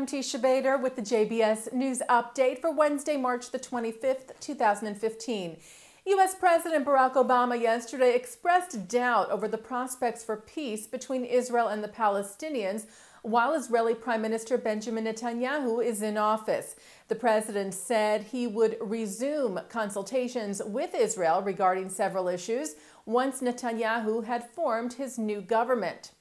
Teisha Bader with the JBS News Update for Wednesday, March the 25th, 2015. U.S. President Barack Obama yesterday expressed doubt over the prospects for peace between Israel and the Palestinians while Israeli Prime Minister Benjamin Netanyahu is in office. The president said he would resume consultations with Israel regarding several issues once Netanyahu had formed his new government.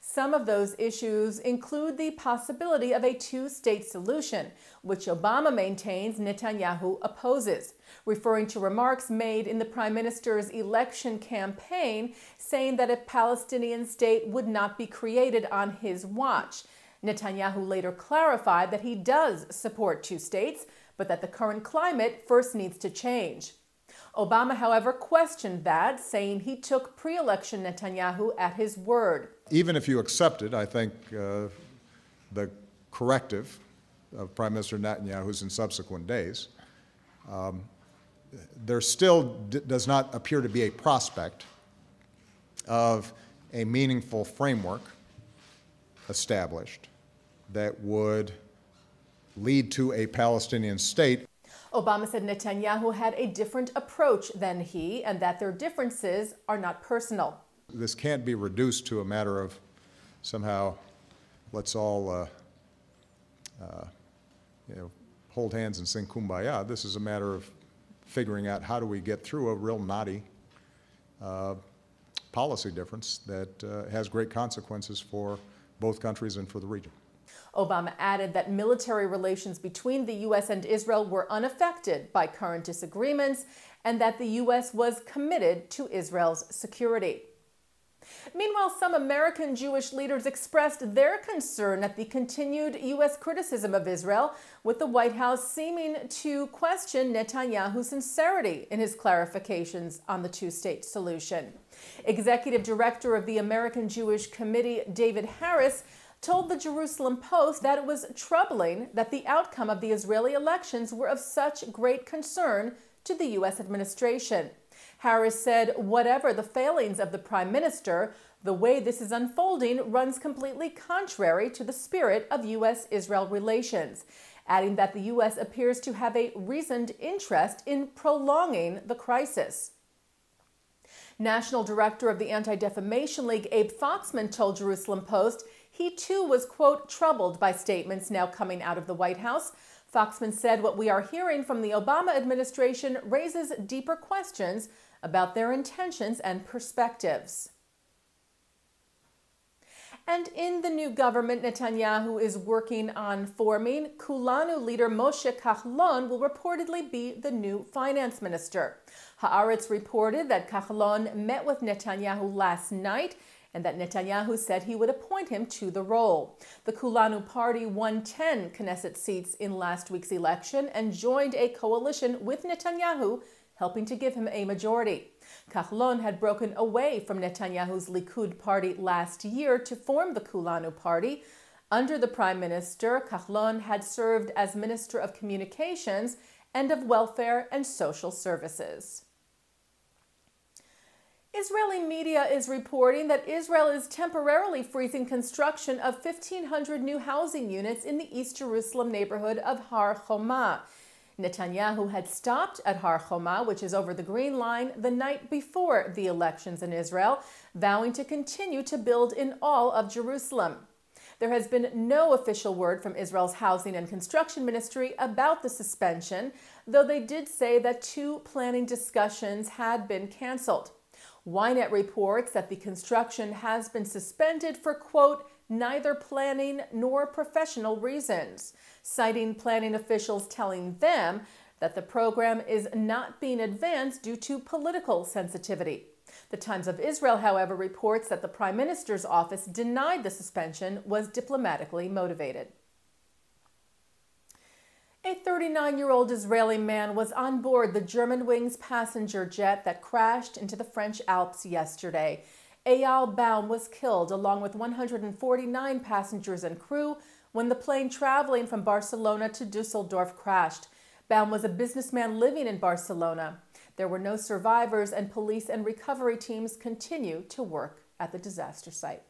Some of those issues include the possibility of a two-state solution, which Obama maintains Netanyahu opposes, referring to remarks made in the prime minister's election campaign, saying that a Palestinian state would not be created on his watch. Netanyahu later clarified that he does support two states, but that the current climate first needs to change. Obama, however, questioned that, saying he took pre-election Netanyahu at his word. Even if you accepted, I think, the corrective of Prime Minister Netanyahu's in subsequent days, there still does not appear to be a prospect of a meaningful framework established that would lead to a Palestinian state. Obama said Netanyahu had a different approach than he and that their differences are not personal. This can't be reduced to a matter of somehow let's all hold hands and sing Kumbaya. This is a matter of figuring out how do we get through a real knotty policy difference that has great consequences for both countries and for the region. Obama added that military relations between the U.S. and Israel were unaffected by current disagreements and that the U.S. was committed to Israel's security. Meanwhile, some American Jewish leaders expressed their concern at the continued U.S. criticism of Israel, with the White House seeming to question Netanyahu's sincerity in his clarifications on the two-state solution. Executive Director of the American Jewish Committee, David Harris, told the Jerusalem Post that it was troubling that the outcome of the Israeli elections were of such great concern to the U.S. administration. Harris said, whatever the failings of the prime minister, the way this is unfolding runs completely contrary to the spirit of U.S.-Israel relations, adding that the U.S. appears to have a reasoned interest in prolonging the crisis. National Director of the Anti-Defamation League, Abe Foxman, told Jerusalem Post he too was, quote, troubled by statements now coming out of the White House. Foxman said what we are hearing from the Obama administration raises deeper questions about their intentions and perspectives. And in the new government Netanyahu is working on forming, Kulanu leader Moshe Kahlon will reportedly be the new finance minister. Haaretz reported that Kahlon met with Netanyahu last night and that Netanyahu said he would appoint him to the role. The Kulanu party won 10 Knesset seats in last week's election and joined a coalition with Netanyahu, helping to give him a majority. Kahlon had broken away from Netanyahu's Likud party last year to form the Kulanu party. Under the prime minister, Kahlon had served as Minister of Communications and of Welfare and Social Services. Israeli media is reporting that Israel is temporarily freezing construction of 1,500 new housing units in the East Jerusalem neighborhood of Har Homa. Netanyahu had stopped at Har Homa, which is over the Green Line, the night before the elections in Israel, vowing to continue to build in all of Jerusalem. There has been no official word from Israel's Housing and Construction Ministry about the suspension, though they did say that 2 planning discussions had been canceled. Ynet reports that the construction has been suspended for, quote, neither planning nor professional reasons, citing planning officials telling them that the program is not being advanced due to political sensitivity. The Times of Israel, however, reports that the Prime Minister's office denied the suspension was diplomatically motivated. A 39-year-old Israeli man was on board the Germanwings passenger jet that crashed into the French Alps yesterday. Eyal Baum was killed along with 149 passengers and crew when the plane traveling from Barcelona to Dusseldorf crashed. Baum was a businessman living in Barcelona. There were no survivors, and police and recovery teams continue to work at the disaster site.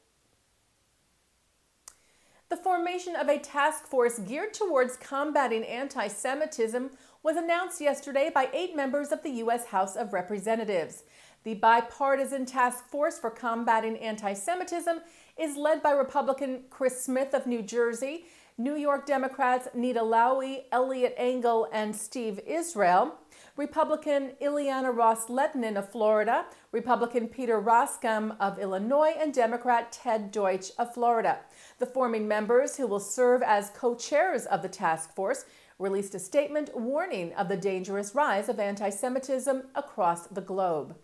The formation of a task force geared towards combating anti-Semitism was announced yesterday by 8 members of the U.S. House of Representatives. The bipartisan task force for combating anti-Semitism is led by Republican Chris Smith of New Jersey, New York Democrats Nita Lowey, Elliot Engel, and Steve Israel, Republican Ileana Ros-Lehtinen of Florida, Republican Peter Roskam of Illinois, and Democrat Ted Deutsch of Florida. The forming members, who will serve as co-chairs of the task force, released a statement warning of the dangerous rise of anti-Semitism across the globe.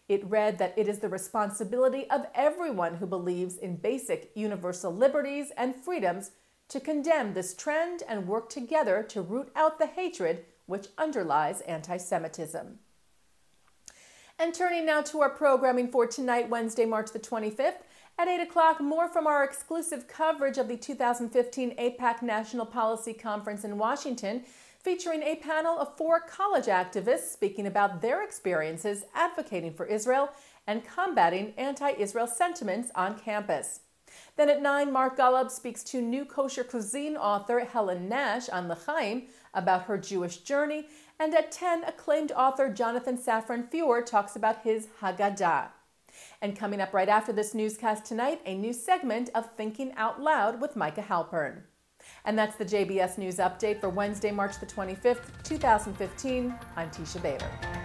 It read that it is the responsibility of everyone who believes in basic universal liberties and freedoms to condemn this trend and work together to root out the hatred which underlies anti-Semitism. And turning now to our programming for tonight, Wednesday, March the 25th, at 8 o'clock, more from our exclusive coverage of the 2015 AIPAC National Policy Conference in Washington, featuring a panel of 4 college activists speaking about their experiences advocating for Israel and combating anti-Israel sentiments on campus. Then at 9, Mark Golub speaks to new kosher cuisine author Helen Nash on L'chaim about her Jewish journey. And at 10, acclaimed author Jonathan Safran Foer talks about his Haggadah. And coming up right after this newscast tonight, a new segment of Thinking Out Loud with Micah Halpern. And that's the JBS News Update for Wednesday, March the 25th, 2015. I'm Teisha Bader.